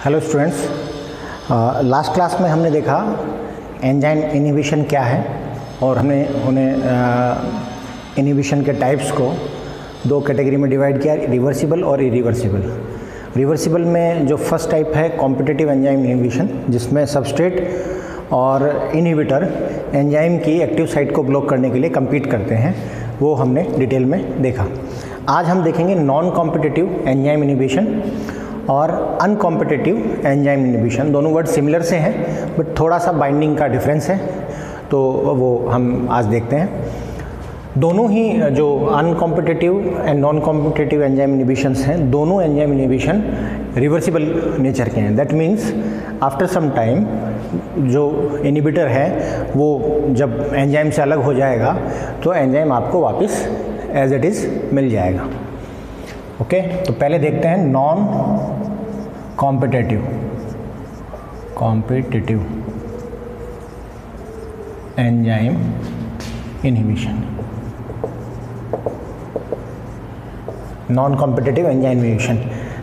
Hello students, last class में हमने देखा एंजाइम इनहिबिशन क्या है और हमने उन्हें इनहिबिशन के टाइप्स को दो कैटेगरी में डिवाइड किया, रिवर्सिबल और इरिवर्सिबल। रिवर्सिबल में जो फर्स्ट टाइप है कॉम्पिटिटिव एंजाइम इनहिबिशन, जिसमें सबस्ट्रेट और इनहिबिटर एंजाइम की एक्टिव साइट को ब्लॉक करने के लिए compete करते हैं, वो हमने डिटेल में देखा। आज हम देखेंगे नॉन कॉम्पिटिटिव एंजाइम इनहिबिशन और अनकॉम्पिटिटिव एंजाइम इनहिबिशन। दोनों वर्ड सिमिलर से हैं बट थोड़ा सा बाइंडिंग का डिफरेंस है, तो वो हम आज देखते हैं। दोनों ही जो uncompetitive and non competitive enzyme inhibitions हैं, दोनों एंजाइम इनहिबिशन रिवर्सिबल नेचर के हैं। That means after some time जो इनहिबिटर है वो जब एंजाइम से अलग हो जाएगा तो एंजाइम आपको वापस एज इट इज़ मिल जाएगा। ओके, तो पहले देखते हैं non competitive enzyme inhibition. Non competitive enzyme inhibition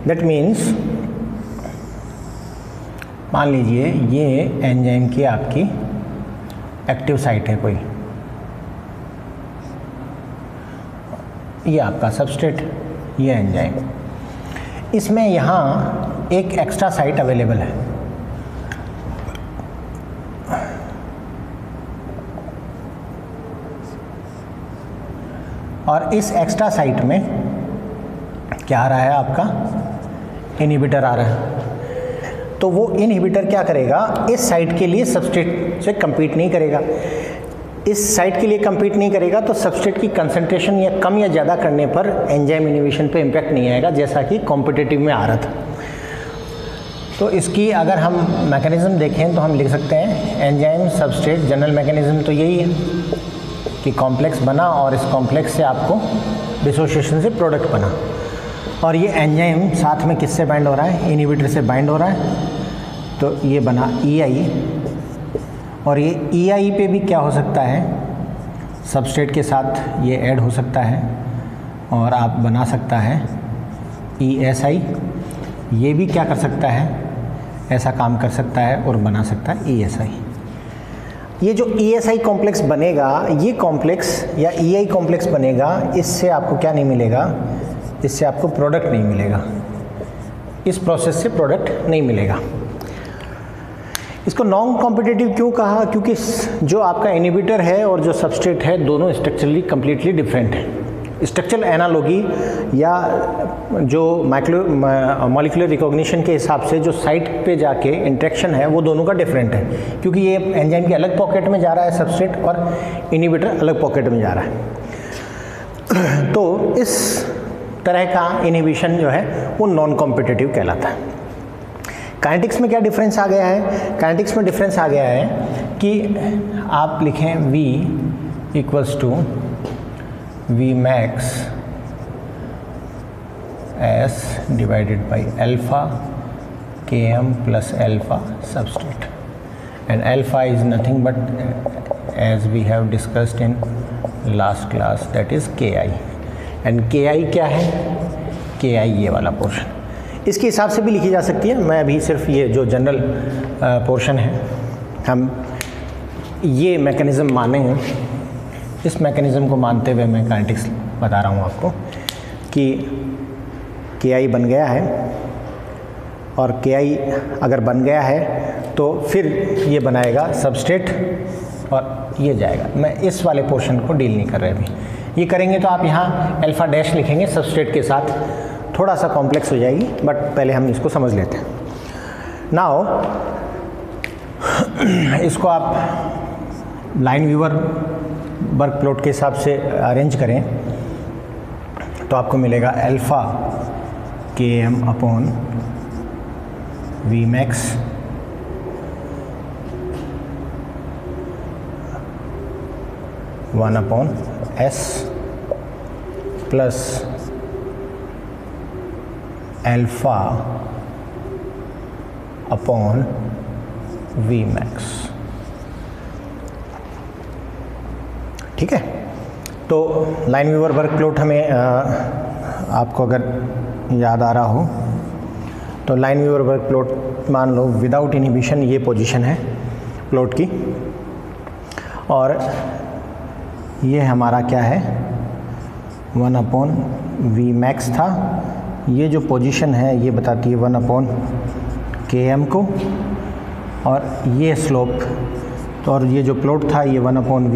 that means, मान लीजिए ये एंजाइम की आपकी एक्टिव साइट है कोई, ये आपका सबस्ट्रेट, ये एंजाइम, इसमें यहाँ एक एक्स्ट्रा साइट अवेलेबल है और इस एक्स्ट्रा साइट में क्या आ रहा है, आपका इनहिबिटर आ रहा है। तो वो इनहिबिटर क्या करेगा, इस साइट के लिए सबस्ट्रेट से compete नहीं करेगा। इस साइट के लिए compete नहीं करेगा तो सबस्ट्रेट की कंसंट्रेशन या कम या ज़्यादा करने पर एंजाइम इनहिबिशन पे इम्पैक्ट नहीं आएगा, जैसा कि कॉम्पिटिटिव में आ रहा था। तो इसकी अगर हम मैकेनिज्म देखें तो हम लिख सकते हैं एंजाइम सबस्ट्रेट जनरल मैकेनिज्म तो यही है कि कॉम्प्लेक्स बना और इस कॉम्प्लेक्स से आपको डिसोसिएशन से प्रोडक्ट बना, और ये एंजाइम साथ में किससे बाइंड हो रहा है, इनहिबिटर से बाइंड हो रहा है। तो ये बना EI, और ये EI पे भी क्या हो सकता है, सबस्ट्रेट के साथ ये ऐड हो सकता है और आप बना सकता है ESI। ये भी क्या कर सकता है, ऐसा काम कर सकता है और बना सकता है ESI। ये जो ESI कॉम्प्लेक्स बनेगा, ये कॉम्प्लेक्स या EI कॉम्प्लेक्स बनेगा, इससे आपको क्या नहीं मिलेगा, इससे आपको प्रोडक्ट नहीं मिलेगा, इस प्रोसेस से प्रोडक्ट नहीं मिलेगा। इसको नॉन कॉम्पिटिटिव क्यों कहा, क्योंकि जो आपका इनहिबिटर है और जो सबस्ट्रेट है दोनों स्ट्रक्चरली कम्प्लीटली डिफरेंट है। स्ट्रक्चरल एनालॉगी या जो मॉलिक्यूलर रिकॉग्निशन के हिसाब से जो साइट पे जाके इंटरेक्शन है वो दोनों का डिफरेंट है, क्योंकि ये एंजाइम के अलग पॉकेट में जा रहा है सबस्ट्रेट और इनहिबिटर अलग पॉकेट में जा रहा है। तो इस तरह का इनहिबिशन जो है वो नॉन कॉम्पिटिटिव कहलाता है। काइनेटिक्स में क्या डिफरेंस आ गया है, काइनेटिक्स में डिफरेंस आ गया है कि आप लिखें V equals to V max S divided by alpha Km plus alpha substrate, and alpha is nothing but as we have discussed in last class that is Ki, and Ki क्या है, Ki ये वाला portion. इसके हिसाब से भी लिखी जा सकती है, मैं अभी सिर्फ ये जो जनरल पोर्शन है हम ये मैकेनिज़्म माने हैं, इस मैकेनिज़्म को मानते हुए मैं काइनेटिक्स बता रहा हूँ आपको कि Ki बन गया है, और Ki अगर बन गया है तो फिर ये बनाएगा सबस्ट्रेट और ये जाएगा। मैं इस वाले पोर्शन को डील नहीं कर रहे अभी, ये करेंगे तो आप यहाँ अल्फा डैश लिखेंगे सबस्ट्रेट के साथ, थोड़ा सा कॉम्प्लेक्स हो जाएगी, बट पहले हम इसको समझ लेते हैं। नाउ इसको आप लाइन व्यूवर वर्क प्लॉट के हिसाब से अरेंज करें तो आपको मिलेगा alpha Km upon V max one upon S plus alpha upon V max। ठीक है, तो लाइन व्यूवर वर्क प्लॉट हमें आपको अगर याद आ रहा हो तो लाइन वीवरबर्ग प्लॉट मान लो विदाउट इनहिबिशन ये पोजीशन है प्लॉट की, और ये हमारा क्या है 1/V max था। ये जो पोजीशन है ये बताती है 1/Km को, और ये स्लोप तो, और ये जो प्लॉट था ये 1/V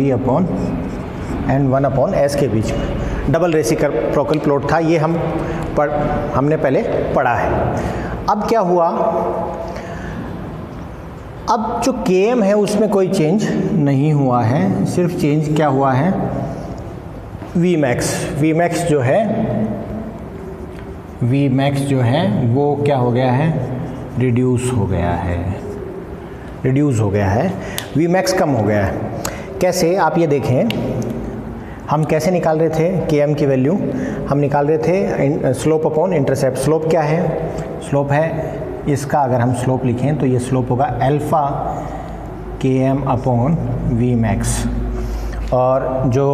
एंड 1/S के बीच में डबल रेसिप्रोकल प्लॉट था। ये हमने पहले पढ़ा है। अब क्या हुआ, अब जो Km है उसमें कोई चेंज नहीं हुआ है, सिर्फ चेंज क्या हुआ है Vmax जो है वो क्या हो गया है, रिड्यूस हो गया है, Vmax कम हो गया है। कैसे, आप ये देखें, हम कैसे निकाल रहे थे Km की वैल्यू, हम निकाल रहे थे स्लोप अपॉन इंटरसेप्ट। स्लोप क्या है, स्लोप है इसका, अगर हम स्लोप लिखें तो ये स्लोप होगा अल्फ़ा Km अपॉन Vmax, और जो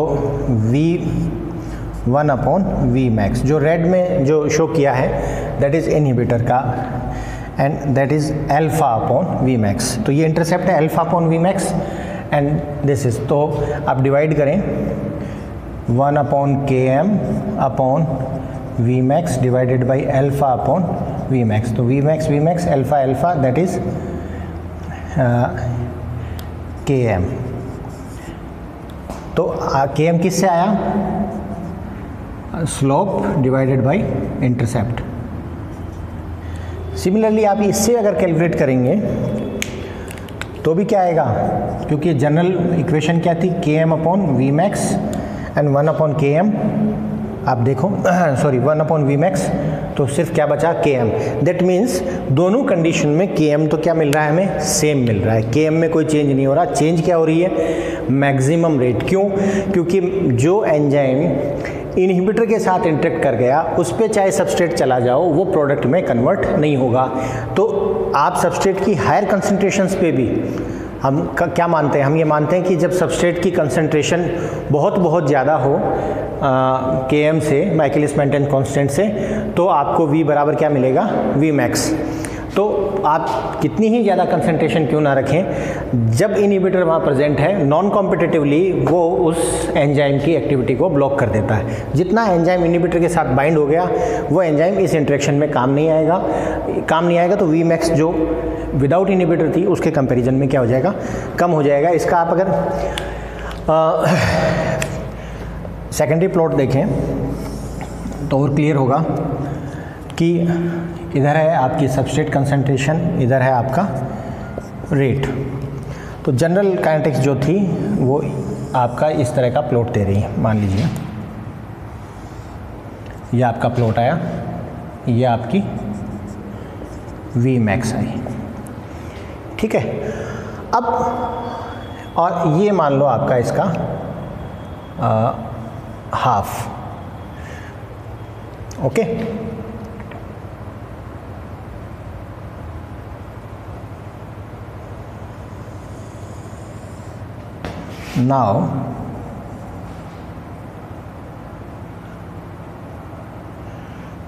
V1/Vmax जो रेड में जो शो किया है दैट इज़ इनहिबिटर का, and that is alpha upon Vmax। तो ये इंटरसेप्ट है alpha upon Vmax and this is, तो आप डिवाइड करें 1/Km upon Vmax divided by alpha upon Vmax। तो Vmax alpha that is Km। तो Km किससे आया, slope divided by intercept. Similarly आप इससे अगर कैलकुलेट करेंगे तो भी क्या आएगा, क्योंकि जनरल इक्वेशन क्या थी Km upon Vmax and 1/Km, आप देखो सॉरी 1/Vmax, तो सिर्फ क्या बचा Km। दैट मीन्स दोनों कंडीशन में Km तो क्या मिल रहा है हमें, सेम मिल रहा है। Km में कोई चेंज नहीं हो रहा, चेंज क्या हो रही है, मैक्सिमम रेट। क्यों, क्योंकि जो एंजाइम इनहिबिटर के साथ इंटरेक्ट कर गया उस पे चाहे सबस्ट्रेट चला जाओ वो प्रोडक्ट में कन्वर्ट नहीं होगा। तो आप सबस्ट्रेट की हायर कंसंट्रेशंस पे भी हम क्या मानते हैं, हम ये मानते हैं कि जब सबस्ट्रेट की कंसंट्रेशन बहुत ज़्यादा हो Km से, माइकलिस मेंटेन कांस्टेंट से, तो आपको V बराबर क्या मिलेगा, Vmax। तो आप कितनी ही ज़्यादा कंसंट्रेशन क्यों ना रखें, जब इनहिबिटर वहाँ प्रेजेंट है नॉन कॉम्पिटिटिवली वो उस एंजाइम की एक्टिविटी को ब्लॉक कर देता है। जितना एंजाइम इनहिबिटर के साथ बाइंड हो गया वो एंजाइम इस इंटरेक्शन में काम नहीं आएगा, तो Vmax जो विदाउट इनहिबिटर थी उसके कंपैरिजन में क्या हो जाएगा, कम हो जाएगा। इसका आप अगर सेकेंडरी प्लॉट देखें तो और क्लियर होगा कि इधर है आपकी सबस्ट्रेट कंसंट्रेशन, इधर है आपका रेट। तो जनरल काइनेटिक्स जो थी वो आपका इस तरह का प्लॉट दे रही है। मान लीजिए ये आपका प्लॉट आया, ये आपकी Vmax आई, ठीक है। अब और ये मान लो आपका इसका half, okay. Now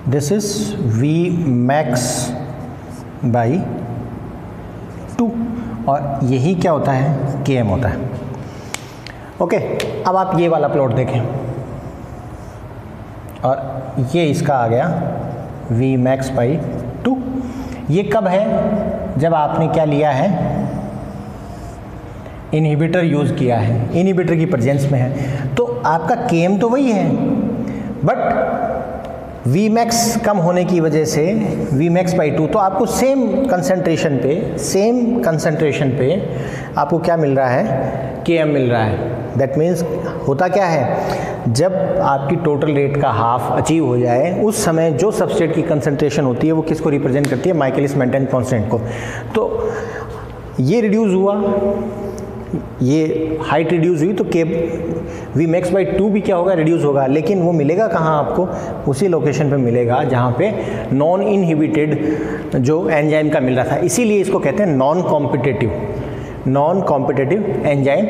this is Vmax by 2 और यही क्या होता है, Km होता है, ओके। अब आप ये वाला प्लॉट देखें और ये इसका आ गया Vmax by 2। ये कब है, जब आपने क्या लिया है, इनहिबिटर यूज़ किया है, इनहिबिटर की प्रेजेंस में है। तो आपका Km तो वही है, बट Vmax कम होने की वजह से Vmax by 2, तो आपको सेम कंसंट्रेशन पे आपको क्या मिल रहा है, Km मिल रहा है। दैट मीन्स होता क्या है, जब आपकी टोटल रेट का हाफ अचीव हो जाए उस समय जो सबस्ट्रेट की कंसंट्रेशन होती है वो किसको रिप्रेजेंट करती है, माइकलिस मेंटेन कांस्टेंट को। तो ये रिड्यूस हुआ, ये हाइट रिड्यूस हुई, तो Vmax by 2 भी क्या होगा, रिड्यूस होगा। लेकिन वो मिलेगा कहाँ आपको, उसी लोकेशन पे मिलेगा जहाँ पे नॉन इनहिबिटेड जो एंजाइम का मिल रहा था। इसीलिए इसको कहते हैं नॉन कॉम्पिटिटिव एंजाइम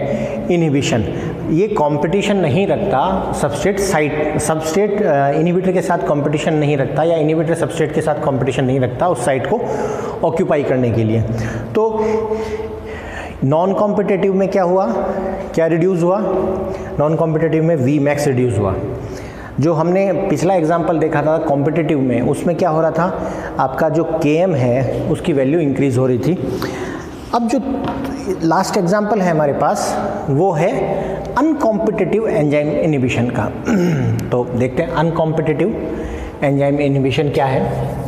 इनहिबिशन। ये कंपटीशन नहीं रखता, सबस्ट्रेट इनहिबिटर के साथ कंपटीशन नहीं रखता, या इनहिबिटर सबस्ट्रेट के साथ कंपटीशन नहीं रखता उस साइट को ऑक्यूपाई करने के लिए। तो नॉन कॉम्पिटिटिव में क्या हुआ, क्या रिड्यूस हुआ? नॉन कॉम्पिटिटिव में वी मैक्स रिड्यूस हुआ। जो हमने पिछला एग्जांपल देखा था कॉम्पिटिटिव में, उसमें क्या हो रहा था, आपका जो Km है उसकी वैल्यू इंक्रीज हो रही थी। अब जो लास्ट एग्जांपल है हमारे पास वो है अनकॉम्पिटिटिव एंजाइम इनहिबिशन का। तो देखते हैं अनकॉम्पिटिटिव एंजाइम इनहिबिशन क्या है।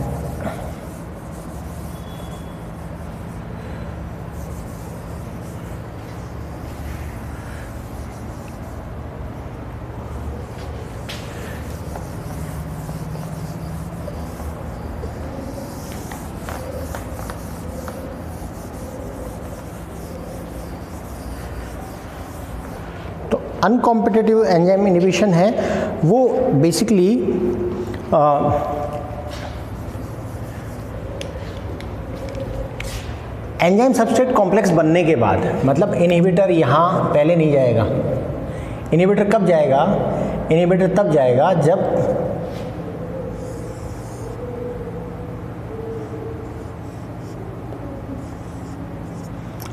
अनकॉम्पिटिटिव एंजाइम इनहिबिशन है वो बेसिकली एंजाइम सबस्ट्रेट कॉम्प्लेक्स बनने के बाद, मतलब इनहिबिटर यहाँ पहले नहीं जाएगा। इनहिबिटर कब जाएगा? इनहिबिटर तब जाएगा जब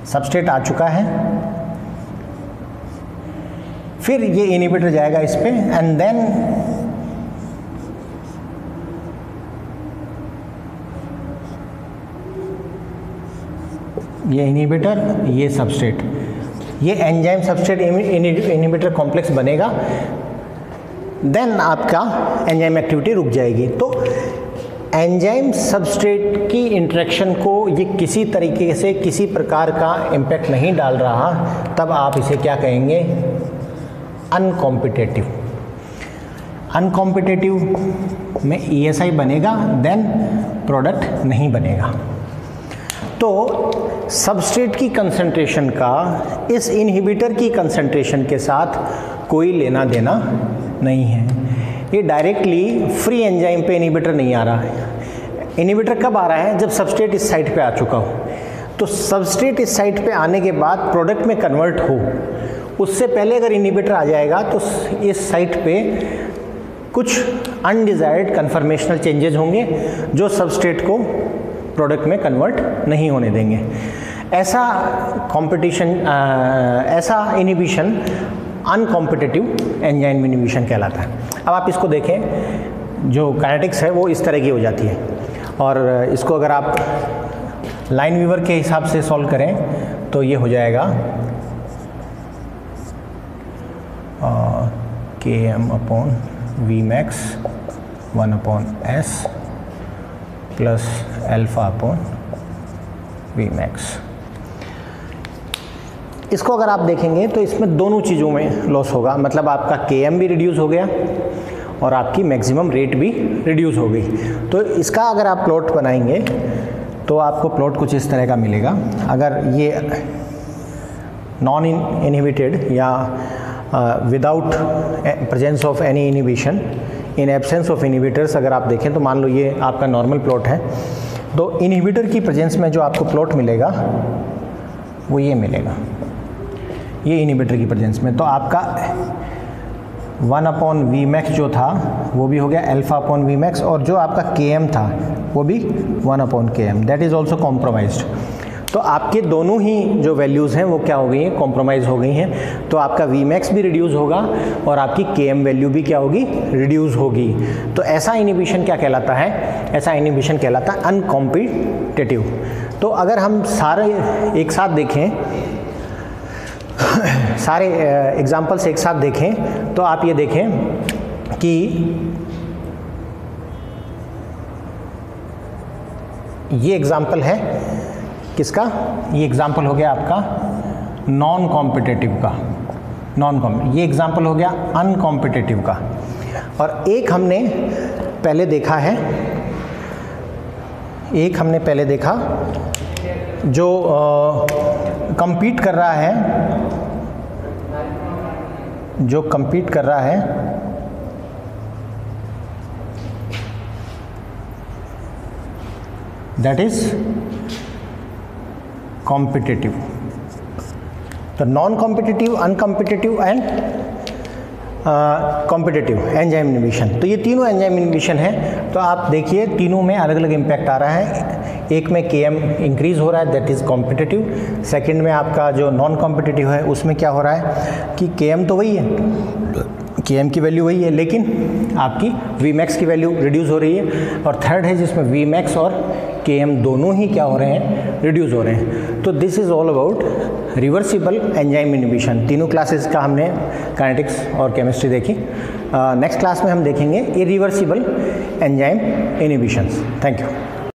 सबस्ट्रेट आ चुका है, फिर ये इनहिबिटर जाएगा इस पे, एंड देन ये इनहिबिटर, ये सबस्ट्रेट, ये एंजाइम सबस्ट्रेट इनहिबिटर कॉम्प्लेक्स बनेगा, देन आपका एंजाइम एक्टिविटी रुक जाएगी। तो एंजाइम सबस्ट्रेट की इंटरेक्शन को ये किसी तरीके से किसी प्रकार का इम्पैक्ट नहीं डाल रहा, तब आप इसे क्या कहेंगे? अनकॉम्पिटिटिव। अनकॉम्पिटिटिव में ESI बनेगा, देन प्रोडक्ट नहीं बनेगा। तो सबस्ट्रेट की कंसंट्रेशन का इस इनहिबिटर की कंसंट्रेशन के साथ कोई लेना देना नहीं है। ये डायरेक्टली फ्री एंजाइम पे इनहिबिटर नहीं आ रहा है। इनहिबिटर कब आ रहा है? जब सबस्ट्रेट इस साइट पे आ चुका हो। तो सबस्ट्रेट इस साइट पे आने के बाद प्रोडक्ट में कन्वर्ट हो, उससे पहले अगर इनहिबिटर आ जाएगा तो इस साइट पे कुछ अनडिजायर्ड कन्फर्मेशनल चेंजेस होंगे जो सबस्ट्रेट को प्रोडक्ट में कन्वर्ट नहीं होने देंगे। ऐसा कंपटीशन, ऐसा इनहिबिशन अनकॉम्पिटिटिव एंजाइम इनहिबिशन कहलाता है। अब आप इसको देखें, जो काइनेटिक्स है वो इस तरह की हो जाती है, और इसको अगर आप लाइन वीवर के हिसाब से सॉल्व करें तो ये हो जाएगा Km upon V max 1 upon S plus alpha upon V max. इसको अगर आप देखेंगे तो इसमें दोनों चीज़ों में लॉस होगा, मतलब आपका Km भी रिड्यूस हो गया और आपकी मैक्सिमम रेट भी रिड्यूस हो गई। तो इसका अगर आप प्लॉट बनाएंगे तो आपको प्लॉट कुछ इस तरह का मिलेगा। अगर ये नॉन इनहिबिटेड या without presence of any inhibition, in absence of inhibitors अगर आप देखें तो मान लो ये आपका नॉर्मल प्लॉट है, तो इनहिबिटर की प्रेजेंस में जो आपको प्लॉट मिलेगा वो ये मिलेगा, ये इनहिबिटर की प्रेजेंस में। तो आपका 1 अपॉन वी मैक्स जो था वो भी हो गया अल्फा अपॉन वी मैक्स, और जो आपका Km था वो भी 1 upon Km, that is also compromised. तो आपके दोनों ही जो वैल्यूज़ हैं वो क्या हो गई हैं? कॉम्प्रोमाइज़ हो गई हैं। तो आपका वी मैक्स भी रिड्यूस होगा और आपकी Km वैल्यू भी क्या होगी? रिड्यूस होगी। तो ऐसा इनहिबिशन क्या कहलाता है? ऐसा इनहिबिशन कहलाता है अनकॉम्पिटिटिव। तो अगर हम सारे एक साथ देखें, सारे एग्जाम्पल्स एक साथ देखें तो आप ये देखें कि ये एग्जाम्पल है किसका? ये एग्जाम्पल हो गया आपका नॉन कॉम्पिटिटिव का, ये एग्जाम्पल हो गया अनकॉम्पिटिटिव का। और एक हमने पहले देखा है, जो कंपीट कर रहा है, दैट इज कॉम्पिटिटिव। तो non competitive, uncompetitive and competitive enzyme inhibition. तो ये तीनों एंजाइम इनहिबिशन है। तो आप देखिए तीनों में अलग अलग इम्पैक्ट आ रहा है। एक में Km इंक्रीज हो रहा है, दैट इज़ कॉम्पिटिटिव। सेकंड में आपका जो नॉन कॉम्पिटिटिव है उसमें क्या हो रहा है कि Km तो वही है, Km की वैल्यू वही है, लेकिन आपकी Vmax की वैल्यू रिड्यूस हो रही है। और थर्ड है जिसमें Vmax और Km दोनों ही क्या हो रहे हैं, रिड्यूस हो रहे हैं। तो this is all about reversible enzyme inhibition. तीनों क्लासेस का हमने काइनेटिक्स और केमिस्ट्री देखी। नेक्स्ट क्लास में हम देखेंगे irreversible enzyme inhibitions. Thank you.